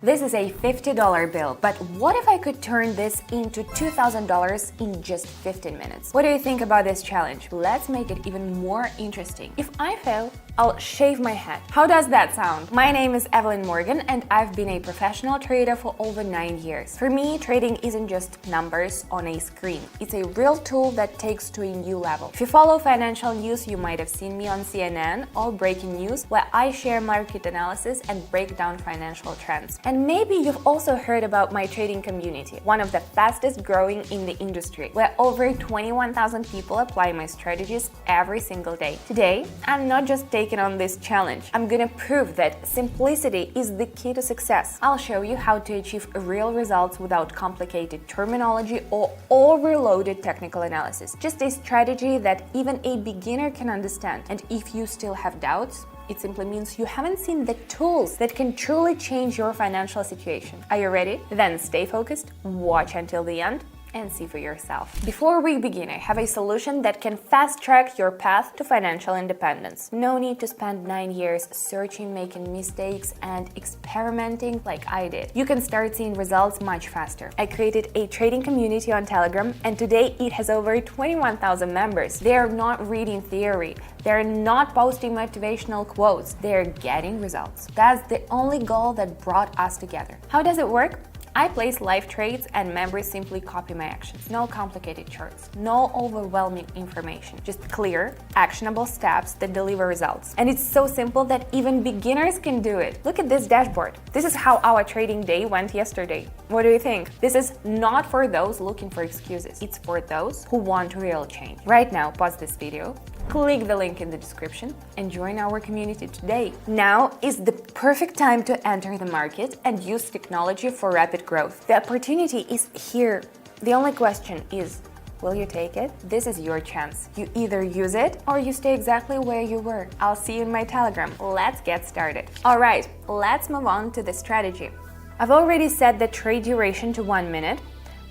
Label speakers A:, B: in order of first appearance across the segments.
A: This is a $50 bill, but what if I could turn this into $2,000 in just 15 minutes? What do you think about this challenge? Let's make it even more interesting. If I fail, I'll shave my head. How does that sound? My name is Evelyn Morgan and I've been a professional trader for over 9 years. For me, trading isn't just numbers on a screen. It's a real tool that takes to a new level. If you follow financial news, you might have seen me on CNN or Breaking News, where I share market analysis and break down financial trends. And maybe you've also heard about my trading community, one of the fastest growing in the industry, where over 21,000 people apply my strategies every single day. Today, I'm not just taking on this challenge. I'm gonna prove that simplicity is the key to success. I'll show you how to achieve real results without complicated terminology or overloaded technical analysis. Just a strategy that even a beginner can understand. And if you still have doubts, it simply means you haven't seen the tools that can truly change your financial situation. Are you ready? Then stay focused, watch until the end, and see for yourself. Before we begin, I have a solution that can fast-track your path to financial independence. No need to spend 9 years searching, making mistakes, and experimenting like I did. You can start seeing results much faster. I created a trading community on Telegram, and today it has over 21,000 members. They are not reading theory. They're not posting motivational quotes. They're getting results. That's the only goal that brought us together. How does it work? I place live trades and members simply copy my actions. No complicated charts, no overwhelming information, just clear, actionable steps that deliver results. And it's so simple that even beginners can do it. Look at this dashboard. This is how our trading day went yesterday. What do you think? This is not for those looking for excuses. It's for those who want real change. Right now, pause this video, click the link in the description and join our community today. Now is the perfect time to enter the market and use technology for rapid growth. The opportunity is here. The only question is, will you take it? This is your chance. You either use it or you stay exactly where you were. I'll see you in my Telegram. Let's get started. All right, let's move on to the strategy. I've already set the trade duration to 1 minute.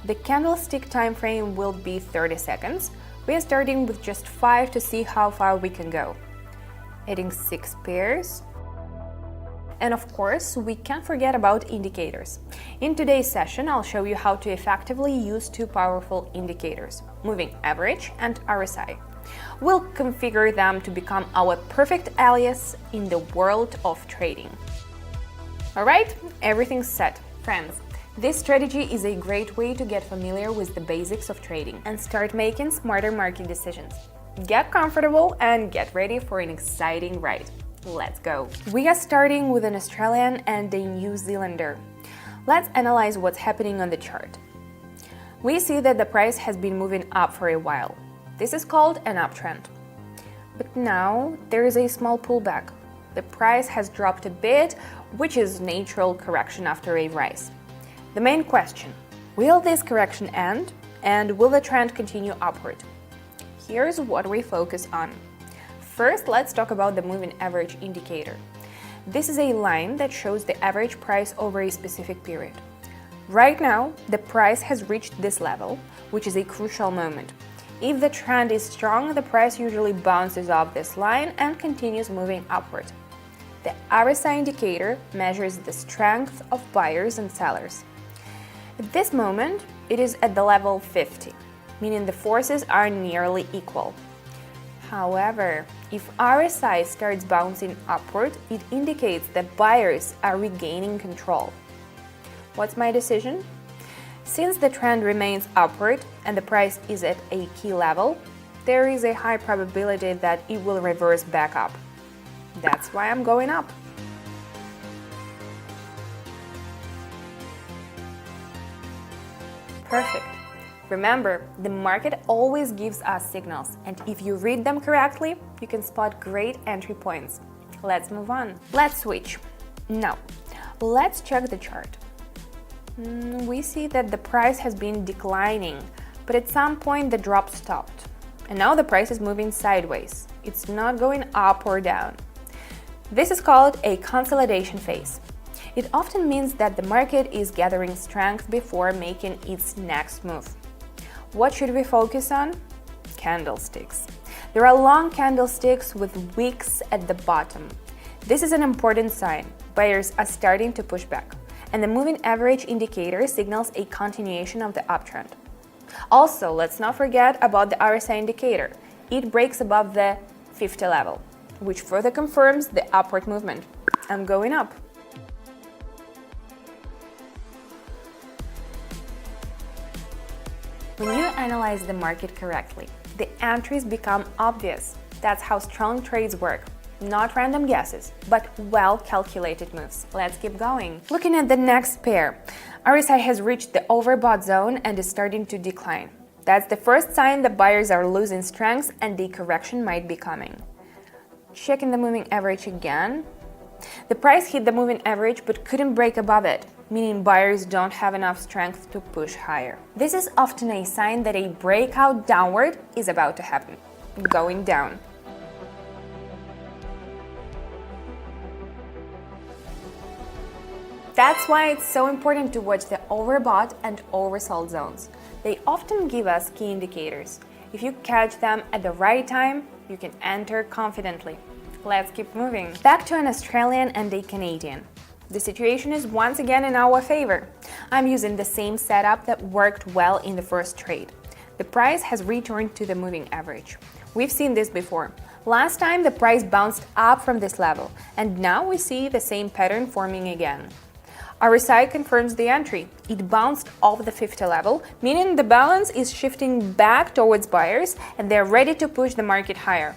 A: The candlestick time frame will be 30 seconds. We are starting with just 5 to see how far we can go. Adding 6 pairs. And of course, we can't forget about indicators. In today's session, I'll show you how to effectively use 2 powerful indicators, moving average and RSI. We'll configure them to become our perfect allies in the world of trading. All right, everything's set. Friends, this strategy is a great way to get familiar with the basics of trading and start making smarter market decisions. Get comfortable and get ready for an exciting ride. Let's go. We are starting with an Australian and a New Zealander. Let's analyze what's happening on the chart. We see that the price has been moving up for a while. This is called an uptrend. But now there is a small pullback. The price has dropped a bit, which is natural correction after a rise. The main question, will this correction end and will the trend continue upward? Here's what we focus on. First, let's talk about the moving average indicator. This is a line that shows the average price over a specific period. Right now, the price has reached this level, which is a crucial moment. If the trend is strong, the price usually bounces off this line and continues moving upward. The RSI indicator measures the strength of buyers and sellers. At this moment, it is at the level 50, meaning the forces are nearly equal. However, if RSI starts bouncing upward, it indicates that buyers are regaining control. What's my decision? Since the trend remains upward and the price is at a key level, there is a high probability that it will reverse back up. That's why I'm going up. Perfect. Remember, the market always gives us signals, and if you read them correctly, you can spot great entry points. Let's move on. Let's switch. Now, let's check the chart. We see that the price has been declining, but at some point the drop stopped. And now the price is moving sideways. It's not going up or down. This is called a consolidation phase. It often means that the market is gathering strength before making its next move. What should we focus on? Candlesticks. There are long candlesticks with wicks at the bottom. This is an important sign. Buyers are starting to push back. and the moving average indicator signals a continuation of the uptrend. Also, let's not forget about the RSI indicator. It breaks above the 50 level, which further confirms the upward movement. I'm going up. When you analyze the market correctly, the entries become obvious. That's how strong trades work. Not random guesses, but well-calculated moves. Let's keep going. Looking at the next pair, RSI has reached the overbought zone and is starting to decline. That's the first sign that buyers are losing strength and the correction might be coming. Checking the moving average again. The price hit the moving average but couldn't break above it, meaning buyers don't have enough strength to push higher. This is often a sign that a breakout downward is about to happen. Going down. That's why it's so important to watch the overbought and oversold zones. They often give us key indicators. If you catch them at the right time, you can enter confidently. Let's keep moving. Back to an Australian and a Canadian. The situation is once again in our favor. I'm using the same setup that worked well in the first trade. The price has returned to the moving average. We've seen this before. Last time the price bounced up from this level, and now we see the same pattern forming again. RSI confirms the entry. It bounced off the 50 level, meaning the balance is shifting back towards buyers and they're ready to push the market higher.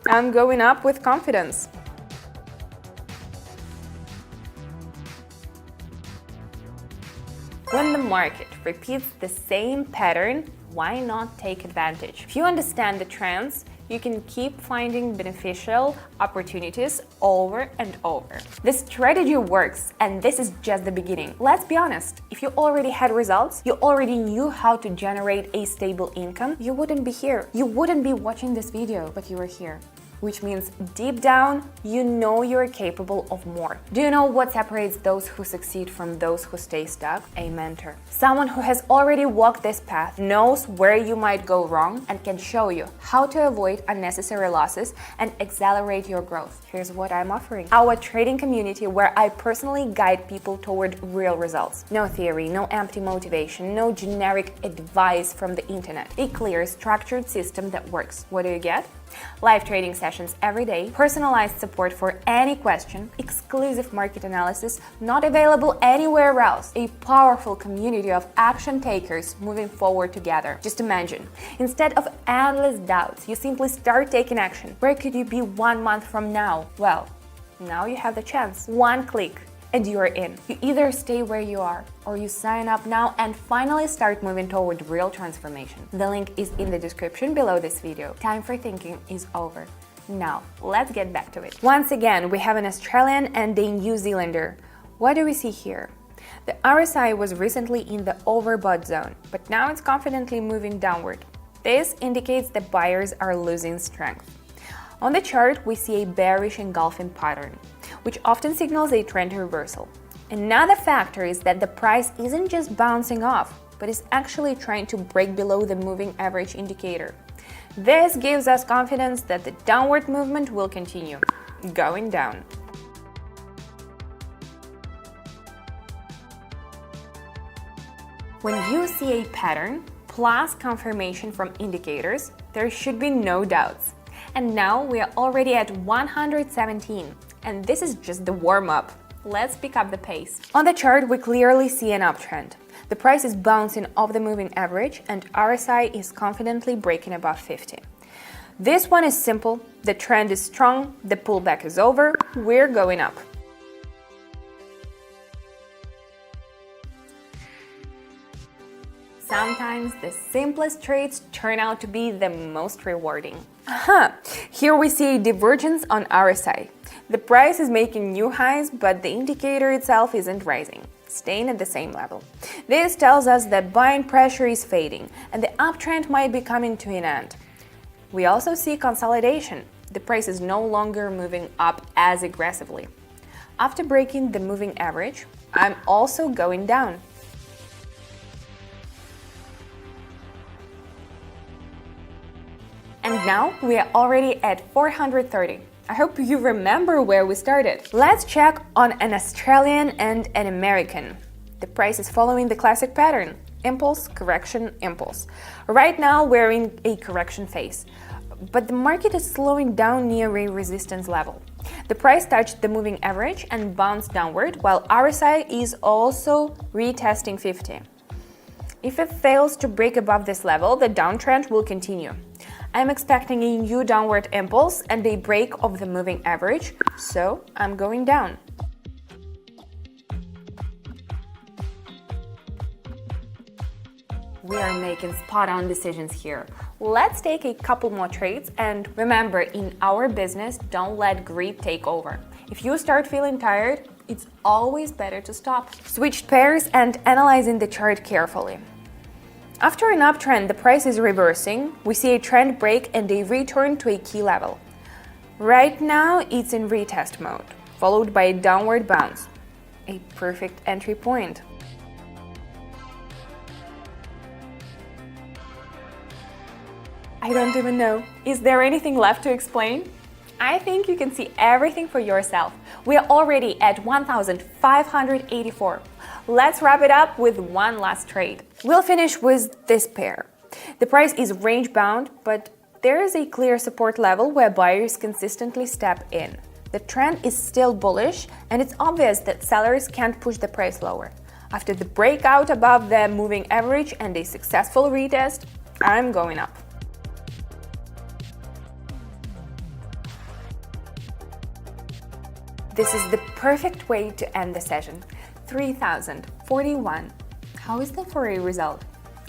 A: I'm going up with confidence. When the market repeats the same pattern, why not take advantage? If you understand the trends, you can keep finding beneficial opportunities over and over. This strategy works, and this is just the beginning. Let's be honest, if you already had results, you already knew how to generate a stable income, you wouldn't be here. You wouldn't be watching this video, but you were here. Which means deep down, you know you're capable of more. Do you know what separates those who succeed from those who stay stuck? A mentor. Someone who has already walked this path, knows where you might go wrong, and can show you how to avoid unnecessary losses and accelerate your growth. Here's what I'm offering. Our trading community where I personally guide people toward real results. No theory, no empty motivation, no generic advice from the internet. A clear, structured system that works. What do you get? Live trading sessions every day, personalized support for any question, exclusive market analysis not available anywhere else, a powerful community of action takers moving forward together. Just imagine, instead of endless doubts, you simply start taking action. Where could you be 1 month from now? Well, now you have the chance. One click and you are in. You either stay where you are or you sign up now and finally start moving toward real transformation. The link is in the description below this video. Time for thinking is over. Now, let's get back to it. Once again, we have an Australian and a New Zealander. What do we see here? The RSI was recently in the overbought zone, but now it's confidently moving downward. This indicates that buyers are losing strength. On the chart, we see a bearish engulfing pattern, which often signals a trend reversal. Another factor is that the price isn't just bouncing off, but is actually trying to break below the moving average indicator. This gives us confidence that the downward movement will continue, going down. When you see a pattern plus confirmation from indicators, there should be no doubts. And now we are already at 117, and this is just the warm-up. Let's pick up the pace. On the chart, we clearly see an uptrend. The price is bouncing off the moving average, and RSI is confidently breaking above 50. This one is simple, the trend is strong, the pullback is over, we're going up. Sometimes the simplest trades turn out to be the most rewarding. Here we see a divergence on RSI. The price is making new highs, but the indicator itself isn't rising, staying at the same level. This tells us that buying pressure is fading and the uptrend might be coming to an end. We also see consolidation. The price is no longer moving up as aggressively. After breaking the moving average, I'm also going down. And now we are already at 430. I hope you remember where we started. Let's check on an Australian and an American. The price is following the classic pattern: impulse, correction, impulse. Right now we're in a correction phase, but the market is slowing down near a resistance level. The price touched the moving average and bounced downward, while RSI is also retesting 50. If it fails to break above this level, the downtrend will continue. I'm expecting a new downward impulse and a break of the moving average, so I'm going down. We are making spot-on decisions here. Let's take a couple more trades, and remember, in our business, don't let greed take over. If you start feeling tired, it's always better to stop. Switch pairs and analyzing the chart carefully. After an uptrend, the price is reversing. We see a trend break and a return to a key level. Right now, it's in retest mode, followed by a downward bounce. A perfect entry point. I don't even know. Is there anything left to explain? I think you can see everything for yourself. We are already at 1,584. Let's wrap it up with one last trade. We'll finish with this pair. The price is range bound, but there is a clear support level where buyers consistently step in. The trend is still bullish, and it's obvious that sellers can't push the price lower. After the breakout above the moving average and a successful retest, I'm going up. This is the perfect way to end the session. 3,041. How is that for a result?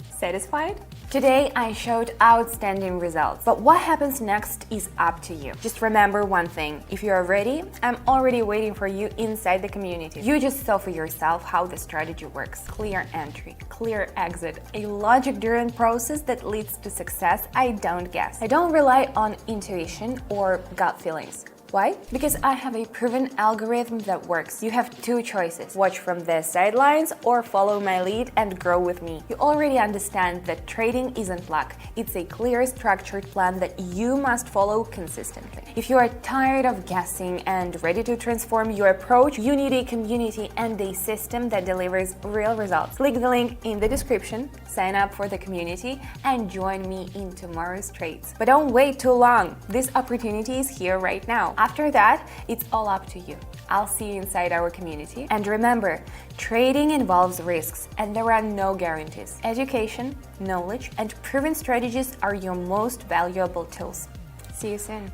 A: Satisfied? Today I showed outstanding results, but what happens next is up to you. Just remember one thing: if you are ready, I'm already waiting for you inside the community. You just saw for yourself how the strategy works. Clear entry, clear exit, a logic-driven process that leads to success. I don't guess. I don't rely on intuition or gut feelings. Why? Because I have a proven algorithm that works. You have two choices: watch from the sidelines or follow my lead and grow with me. You already understand that trading isn't luck. It's a clear, structured plan that you must follow consistently. If you are tired of guessing and ready to transform your approach, you need a community and a system that delivers real results. Click the link in the description, sign up for the community, and join me in tomorrow's trades. But don't wait too long. This opportunity is here right now. After that, it's all up to you. I'll see you inside our community. And remember, trading involves risks, and there are no guarantees. Education, knowledge, and proven strategies are your most valuable tools. See you soon.